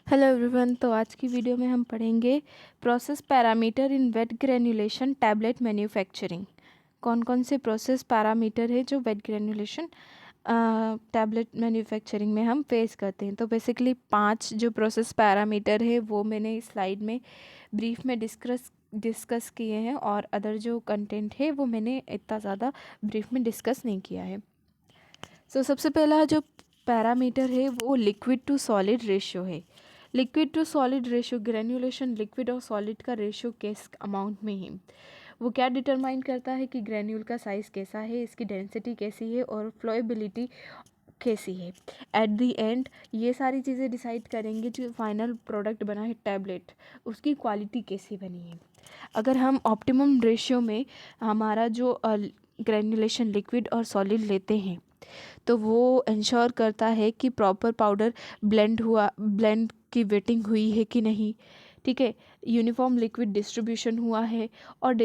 Hello everyone. तो आज की वीडियो में हम पढ़ेंगे प्रोसेस पैरामीटर इन वेट ग्रेन्युलेशन टैबलेट मैन्युफैक्चरिंग। कौन कौन से प्रोसेस पैरामीटर है जो वेट ग्रेन्युलेशन टैबलेट मैन्युफैक्चरिंग में हम फेस करते हैं। तो बेसिकली 5 जो प्रोसेस पैरामीटर है वो मैंने इस स्लाइड में ब्रीफ में डिस्कस किए हैं, और अदर जो कंटेंट है वो मैंने इतना ज़्यादा ब्रीफ में डिस्कस नहीं किया है। सो सबसे पहला जो पैरामीटर है वो लिक्विड टू सॉलिड रेशियो है। Liquid to solid ratio, granulation liquid और सॉलिड का रेशियो किस अमाउंट में है, वो क्या डिटरमाइन करता है कि ग्रेन्यूल का साइज़ कैसा है, इसकी डेंसिटी कैसी है और फ्लोएबिलिटी कैसी है। एट द एंड ये सारी चीज़ें डिसाइड करेंगे जो फाइनल प्रोडक्ट बना है टैबलेट, उसकी क्वालिटी कैसी बनी है। अगर हम ऑप्टिमम रेशियो में हमारा जो ग्रेन्युलेशन लिक्विड और सॉलिड लेते हैं तो वो इंश्योर करता है कि प्रॉपर पाउडर ब्लेंड की वेटिंग हुई है कि नहीं, ठीक है, यूनिफॉर्म लिक्विड डिस्ट्रीब्यूशन हुआ है। और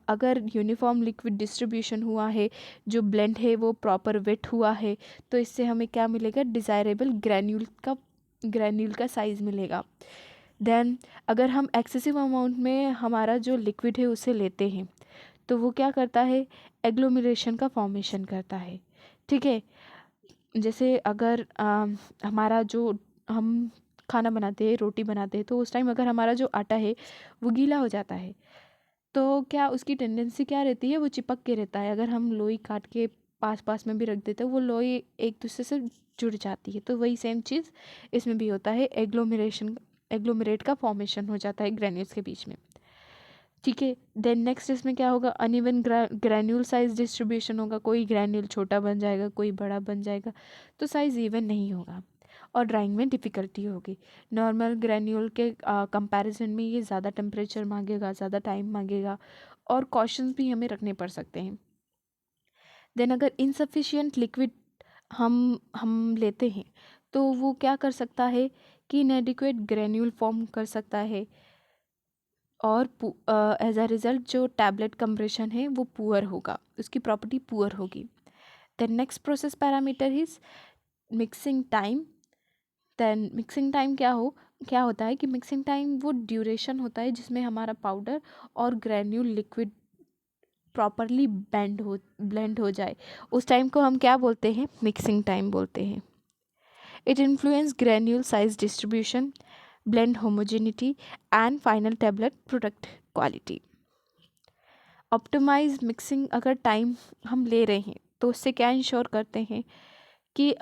अगर यूनिफॉर्म लिक्विड डिस्ट्रीब्यूशन हुआ है, जो ब्लेंड है वो प्रॉपर वेट हुआ है, तो इससे हमें क्या मिलेगा, डिज़ायरेबल ग्रैन्यूल का साइज़ मिलेगा। देन अगर हम एक्सेसिव अमाउंट में हमारा जो लिक्विड है उसे लेते हैं तो वो क्या करता है, एग्लोमरेशन का फॉर्मेशन करता है, ठीक है। जैसे अगर हमारा जो हम खाना बनाते हैं, रोटी बनाते हैं, तो उस टाइम अगर हमारा जो आटा है वो गीला हो जाता है तो क्या उसकी टेंडेंसी क्या रहती है, वो चिपक के रहता है। अगर हम लोई काट के पास पास में भी रख देते हैं वो लोई एक दूसरे से जुड़ जाती है। तो वही सेम चीज़ इसमें भी होता है, एग्लोमरेट का फॉर्मेशन हो जाता है ग्रेन्यूल्स के बीच में, ठीक है। देन नेक्स्ट इसमें क्या होगा, अनइवन ग्रैन्यूल साइज डिस्ट्रीब्यूशन होगा, कोई ग्रैन्यूल छोटा बन जाएगा, कोई बड़ा बन जाएगा, तो साइज़ इवन नहीं होगा और ड्राइंग में डिफ़िकल्टी होगी। नॉर्मल ग्रैन्यूल के कंपैरिजन में ये ज़्यादा टेम्परेचर मांगेगा, ज़्यादा टाइम मांगेगा, और कॉशंस भी हमें रखने पड़ सकते हैं। देन अगर इनसफिशिएंट लिक्विड हम लेते हैं तो वो क्या कर सकता है कि इनएडिक्वेट ग्रैन्यूल फॉर्म कर सकता है, और एज अ रिज़ल्ट जो टैबलेट कंप्रेशन है वो पुअर होगा, उसकी प्रॉपर्टी पुअर होगी। Then next process parameter is mixing time. Then mixing time क्या होता है कि मिक्सिंग टाइम वो ड्यूरेशन होता है जिसमें हमारा पाउडर और ग्रैन्यूल लिक्विड प्रॉपरली ब्लेंड हो जाए, उस टाइम को हम क्या बोलते हैं, मिक्सिंग टाइम बोलते हैं। It influence granule size distribution, blend homogeneity and final tablet product quality. Optimize mixing अगर टाइम हम ले रहे हैं तो उससे क्या इंश्योर करते हैं कि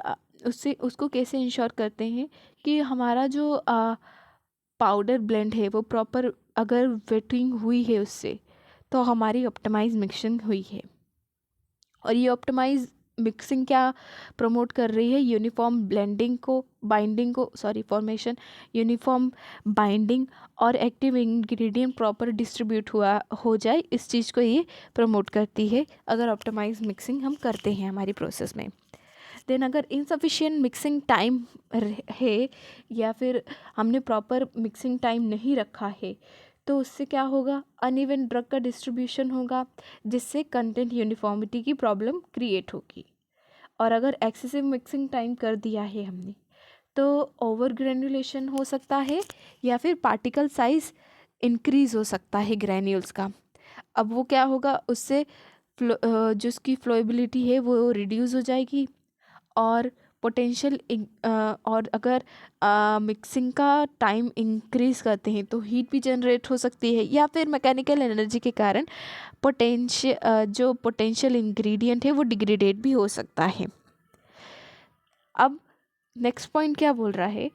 उसको कैसे इंश्योर करते हैं कि हमारा जो पाउडर ब्लेंड है वो प्रॉपर अगर वेटिंग हुई है उससे, तो हमारी ऑप्टिमाइज मिक्सिंग हुई है। और ये ऑप्टिमाइज मिक्सिंग क्या प्रमोट कर रही है, यूनिफॉर्म ब्लेंडिंग को, बाइंडिंग को, सॉरी फॉर्मेशन, यूनिफॉर्म बाइंडिंग और एक्टिव इंग्रेडिएंट प्रॉपर डिस्ट्रीब्यूट हो जाए, इस चीज़ को ये प्रमोट करती है अगर ऑप्टिमाइज मिक्सिंग हम करते हैं हमारी प्रोसेस में। देन अगर इनसफिशिएंट मिक्सिंग टाइम है या फिर हमने प्रॉपर मिक्सिंग टाइम नहीं रखा है तो उससे क्या होगा, अनइवन ड्रग का डिस्ट्रीब्यूशन होगा जिससे कंटेंट यूनिफॉर्मिटी की प्रॉब्लम क्रिएट होगी। और अगर एक्सेसिव मिक्सिंग टाइम कर दिया है हमने तो ओवर ग्रेन्युलेशन हो सकता है या फिर पार्टिकल साइज इंक्रीज हो सकता है ग्रैन्यूल्स का। अब वो क्या होगा, उससे जो उसकी फ्लोएबिलिटी है वो रिड्यूस हो जाएगी, और पोटेंशियल और अगर मिक्सिंग का टाइम इंक्रीज़ करते हैं तो हीट भी जनरेट हो सकती है, या फिर मैकेनिकल एनर्जी के कारण जो पोटेंशियल इंग्रेडिएंट है वो डिग्रेडेट भी हो सकता है। अब नेक्स्ट पॉइंट क्या बोल रहा है,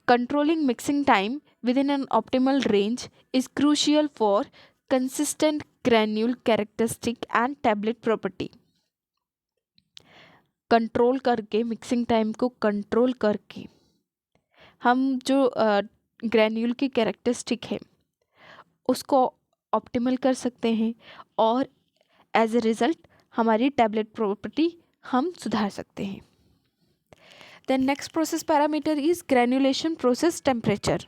controlling mixing time with in an optimal range is crucial for consistent granule characteristic and tablet property. Control करके, मिक्सिंग टाइम को कंट्रोल करके हम जो ग्रैन्यूल की कैरेक्टरिस्टिक है उसको ऑप्टिमल कर सकते हैं, और एज ए रिज़ल्ट हमारी टैबलेट प्रॉपर्टी हम सुधार सकते हैं। Then next process parameter is granulation process temperature.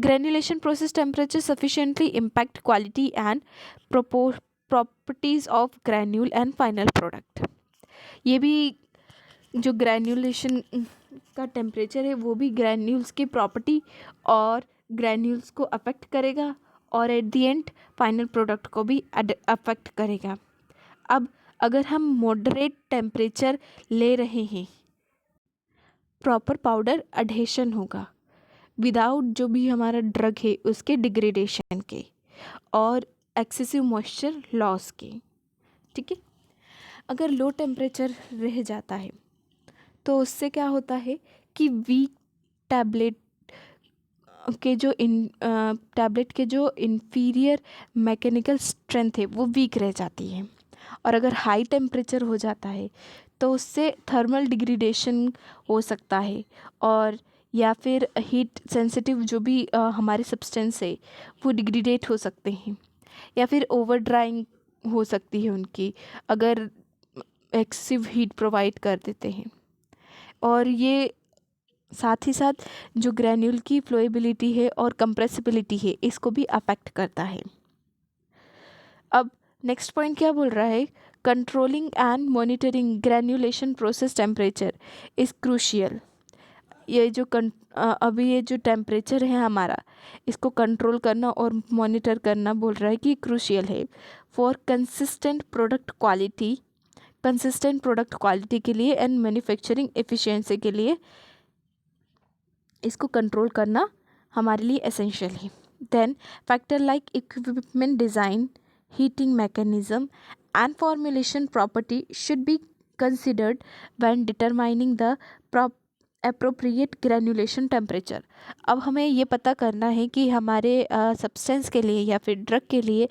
Granulation process temperature sufficiently impact quality and properties of granule and final product. ये भी जो ग्रैन्युलेशन का टेम्परेचर है वो भी ग्रैन्यूल्स की प्रॉपर्टी और ग्रैन्यूल्स को अफेक्ट करेगा और at the end final product को भी अफेक्ट करेगा। अब अगर हम मॉडरेट टेम्परेचर ले रहे हैं, प्रॉपर पाउडर अडहेशन होगा विदाउट जो भी हमारा ड्रग है उसके डिग्रेडेशन के और एक्सेसिव मॉइस्चर लॉस के। ठीक है, अगर लो टेम्परेचर रह जाता है तो उससे क्या होता है कि वीक टैबलेट के जो इन्फीरियर मैकेनिकल स्ट्रेंथ है वो वीक रह जाती है। और अगर हाई टेम्परेचर हो जाता है तो उससे थर्मल डिग्रेडेशन हो सकता है और या फिर हीट सेंसिटिव जो भी हमारे सब्सटेंस है वो डिग्रेडेट हो सकते हैं या फिर ओवर ड्राइंग हो सकती है उनकी अगर एक्सेसिव हीट प्रोवाइड कर देते हैं। और ये साथ ही साथ जो ग्रैन्यूल की फ्लोएबिलिटी है और कंप्रेसिबिलिटी है इसको भी अफेक्ट करता है। अब नेक्स्ट पॉइंट क्या बोल रहा है, controlling and monitoring granulation process temperature is crucial. ये जो अभी ये जो टेम्परेचर है हमारा इसको कंट्रोल करना और मॉनिटर करना बोल रहा है कि क्रूशियल है फॉर कंसिस्टेंट प्रोडक्ट क्वालिटी के लिए एंड मैन्युफैक्चरिंग एफिशिएंसी के लिए इसको कंट्रोल करना हमारे लिए एसेंशियल है। Then factor like equipment design, heating mechanism and formulation property should be considered when determining the appropriate granulation temperature. अब हमें ये पता करना है कि हमारे सब्सटेंस के लिए या फिर ड्रग के लिए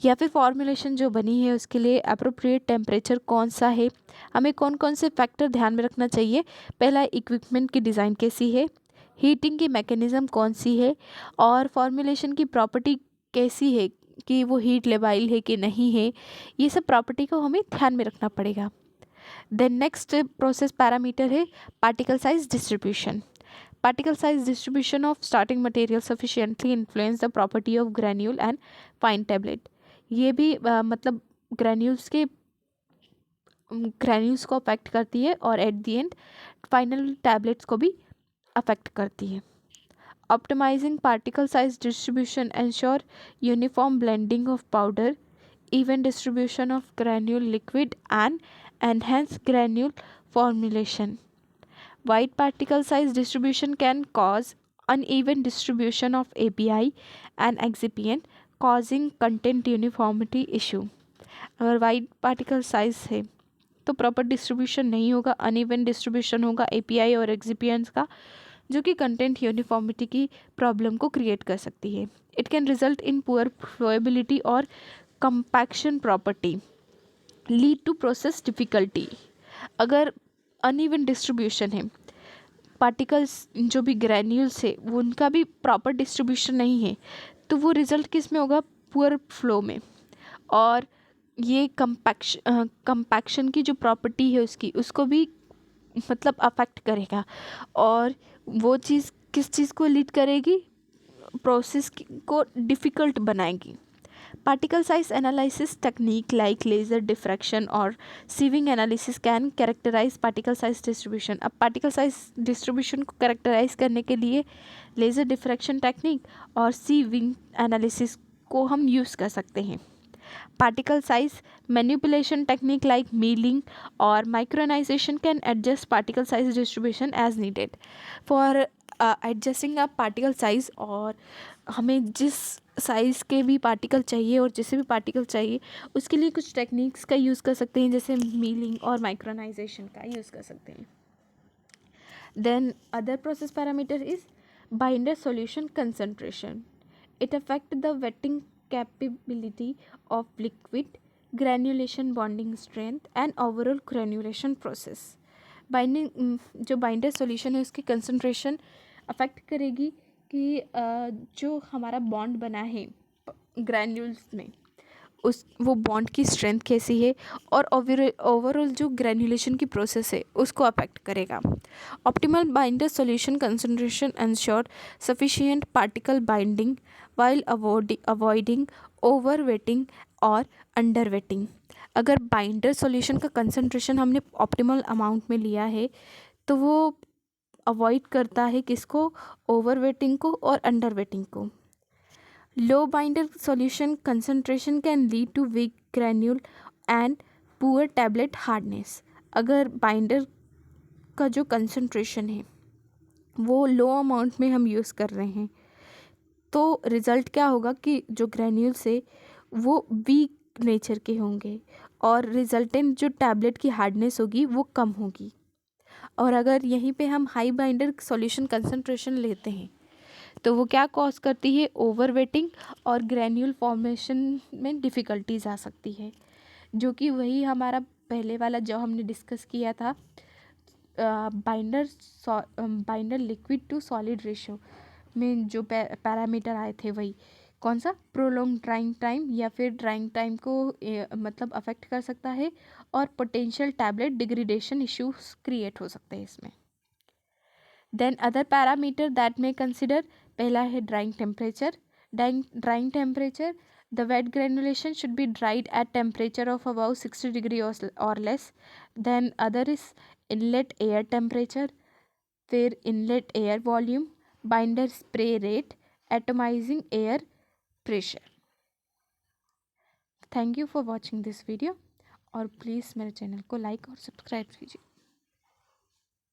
या फिर फॉर्मुलेशन जो बनी है उसके लिए अप्रोप्रिएट टेम्परेचर कौन सा है। हमें कौन कौन से फैक्टर ध्यान में रखना चाहिए, पहला इक्विपमेंट की डिज़ाइन कैसी है, हीटिंग की मैकेनिज़्म कौन सी है और फॉर्मुलेशन की प्रॉपर्टी कैसी है कि वो हीट लेबाइल है कि नहीं है, ये सब प्रॉपर्टी को हमें ध्यान में रखना पड़ेगा। देन नेक्स्ट प्रोसेस पैरामीटर है particle size distribution. Particle size distribution of starting material sufficiently influence the property of granule and fine tablet. ये भी मतलब ग्रैन्यूल्स को अफेक्ट करती है और at the end final tablets को भी अफेक्ट करती है। Optimizing particle size distribution ensure uniform blending of powder, even distribution of granule liquid and enhance granule formulation. Wide particle size distribution can cause uneven distribution of API and excipient causing content uniformity issue. अगर wide particle size है तो proper distribution नहीं होगा, uneven distribution होगा API और excipients का जो कि कंटेंट यूनिफॉर्मिटी की प्रॉब्लम को क्रिएट कर सकती है। It can result in poor flowability और compaction property, lead to process difficulty. अगर अनइवन डिस्ट्रीब्यूशन है, पार्टिकल्स जो भी ग्रैन्यूल्स है वो उनका भी प्रॉपर डिस्ट्रीब्यूशन नहीं है तो वो रिज़ल्ट किस में होगा, पुअर फ्लो में। और ये कंपैक्शन की जो प्रॉपर्टी है उसको भी मतलब अफेक्ट करेगा और वो चीज़ किस चीज़ को लीड करेगी, प्रोसेस को डिफ़िकल्ट बनाएगी। Particle size analysis technique like laser diffraction or sieving analysis can characterize particle size distribution. अब particle size distribution को characterize करने के लिए laser diffraction technique और sieving analysis को हम use कर सकते हैं। Particle size manipulation technique like milling or micronization can adjust particle size distribution as needed. For adjusting a particle size, और हमें जिस साइज़ के भी पार्टिकल चाहिए और जैसे भी पार्टिकल चाहिए उसके लिए कुछ टेक्निक्स का यूज़ कर सकते हैं, जैसे मीलिंग और माइक्रोनाइजेशन का यूज़ कर सकते हैं। Then other process parameter is binder solution concentration. It affect the wetting capability of liquid, granulation bonding strength and overall granulation process. Binding जो बाइंडर सॉल्यूशन है उसकी कंसंट्रेशन अफेक्ट करेगी कि जो हमारा बॉन्ड बना है ग्रैन्यूल्स में वो बॉन्ड की स्ट्रेंथ कैसी है और ओवरऑल जो ग्रैन्युलेशन की प्रोसेस है उसको अफेक्ट करेगा। Optimal binder solution concentration ensure sufficient particle binding while avoiding over waiting और अंडर वेटिंग। अगर बाइंडर सॉल्यूशन का कंसंट्रेशन हमने ऑप्टिमल अमाउंट में लिया है तो वो अवॉइड करता है किसको, ओवर वेटिंग को और अंडर वेटिंग को। Low binder solution concentration can lead to weak granule and poor tablet hardness. अगर बाइंडर का जो कंसंट्रेशन है वो लो अमाउंट में हम यूज़ कर रहे हैं तो रिज़ल्ट क्या होगा कि जो ग्रैन्यूल्स है वो वीक नेचर के होंगे और रिजल्टेंट जो टैबलेट की हार्डनेस होगी वो कम होगी। और अगर यहीं पे हम हाई बाइंडर सॉल्यूशन कंसंट्रेशन लेते हैं तो वो क्या कॉज करती है, ओवर वेटिंग और ग्रैन्यूल फॉर्मेशन में डिफ़िकल्टीज आ सकती है, जो कि वही हमारा पहले वाला जो हमने डिस्कस किया था binder liquid to solid ratio में जो पैरामीटर आए थे, वही कौन सा, प्रोलॉन्ग ड्राइंग टाइम या फिर ड्राइंग टाइम को मतलब अफेक्ट कर सकता है और potential tablet degradation issues create हो सकते हैं इसमें। देन अदर पैरामीटर दैट में कंसिडर, पहला है drying temperature. Drying temperature, the wet granulation should be dried at temperature of about 60 degree or less. Then other is inlet air temperature, फिर inlet air volume, binder spray rate, atomizing air pressure. Thank you for watching this video और please मेरे channel को like और subscribe कीजिए।